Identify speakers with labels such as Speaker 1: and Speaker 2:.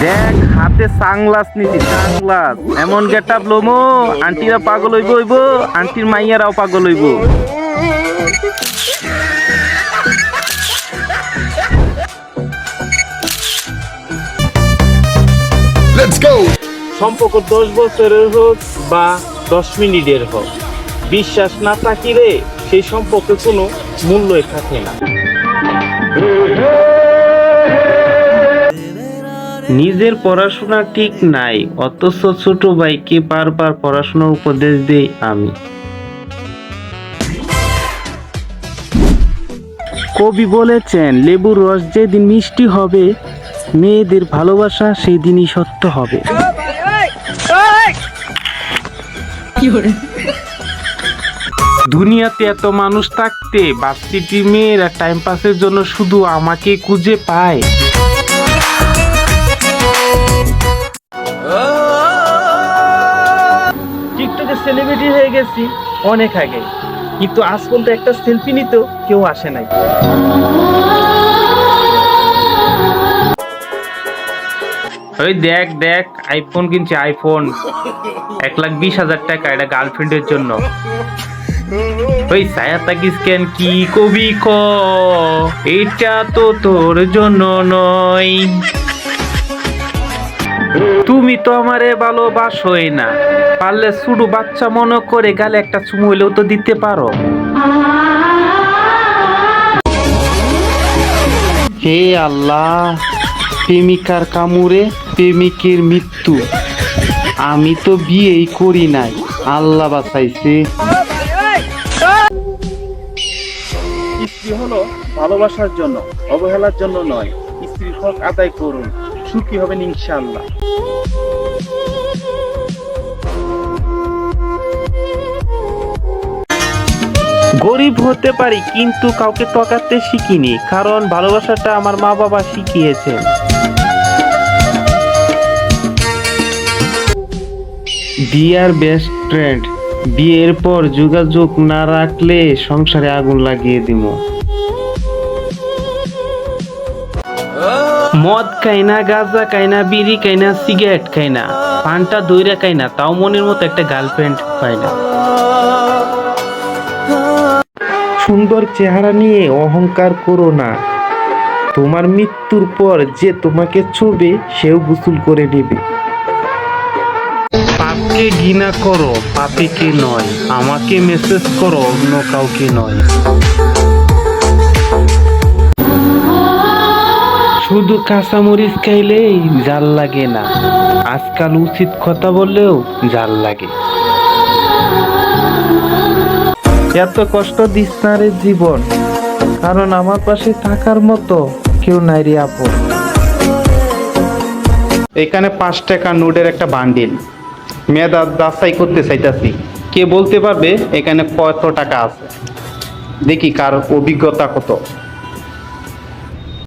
Speaker 1: দেখ হাতে সানগ্লাস নিছি, সানগ্লাস এমন গেটআপ লমো আন্টিরা পাগল হইব, আন্টির মাইয়ারাও পাগল হইব।
Speaker 2: Let's go!
Speaker 1: সম্পর্ক 10 বছরের হোক বা 10 মিনিটের হোক, বিশ্বাস না থাকিলে সেই সম্পর্কে কোনো মূল্যই থাকে না। নিজের পড়াশোনা ঠিক নাই, অথচ ছোট ভাইকে বারবার পড়াশোনার উপদেশ দেই আমি। কবি বলেছেন, লেবুর রস যেদিন মিষ্টি হবে, মেয়েদের ভালোবাসা সেই দিনই সত্য হবে। দুনিয়াতে এত মানুষ থাকতে ভার্সিটি মেয়েরা টাইম পাসের জন্য শুধু আমাকে খুঁজে পায়। টিকটকে সেলিব্রিটি হয়ে গেছি অনেক আগে, কিন্তু আজ পর্যন্ত একটা সেলফি নিতেও কেউ আসে নাই। ওই দেখ দেখ আইফোন কিনছে, আইফোন 1,20,000 টাকা, এটা গার্লফ্রেন্ডের জন্য। ওই ছায়া তাকিস কেন, কি কবি ক, এটা তো তোর জন্য নয়। তুমি তো আমারে ভালোবাসোই না, পারলে ছোট বাচ্চা মনে করে গালে একটা চুমু হইলেও তো দিতে পারো। হে আল্লাহ, প্রেমিকার কামড়ে প্রেমিকের মৃত্যু। আমি তো বিয়েই করি নাই, আল্লাহ বাঁচাইছে। স্ত্রী হলো ভালোবাসার জন্য, অবহেলার জন্য নয়। স্ত্রীর হক আদায় করুন, সুখী হবেন ইনশাআল্লাহ। গরিব হতে পারি, কিন্তু কাউকে ঠকাতে শিখিনি, কারণ ভালোবাসাটা আমার মা বাবা শিখিয়েছেন। ডিয়ার বেস্ট ফ্রেন্ড, বিয়ের পর যোগাযোগ না রাখলে সংসারে আগুন লাগিয়ে দিব। মদ খাই না, গাঁজা খাই না, বিড়ি খাই না, সিগারেট খাই না, পানটা দইরা খাই না, তাও মনের মতো একটা গার্লফ্রেন্ড পাই না। সুন্দর চেহারা নিয়ে অহংকার করো না, তোমার মৃত্যুর পর যে তোমাকে ছুবে সেও গোসল করে নেবে। পাপকে ঘৃণা করো, পাপীকে নয়। আমাকে মেসেজ করো, অন্য কাউকে নয়। শুধু কাঁচামরিচ খাইলেই জাল লাগে না, আজকাল উচিত কথা বললেও জাল লাগে। এত কষ্ট দিস না রে জীবন, কারণ আমার পাশে থাকার মতো কেউ নাই রে আপন। এখানে 5 টাকা নোটের একটা বান্ডিল, মেধা যাচাই করতে চাইতাছি, কে বলতে পারবে এখানে কত টাকা আছে? দেখি কার অভিজ্ঞতা কত।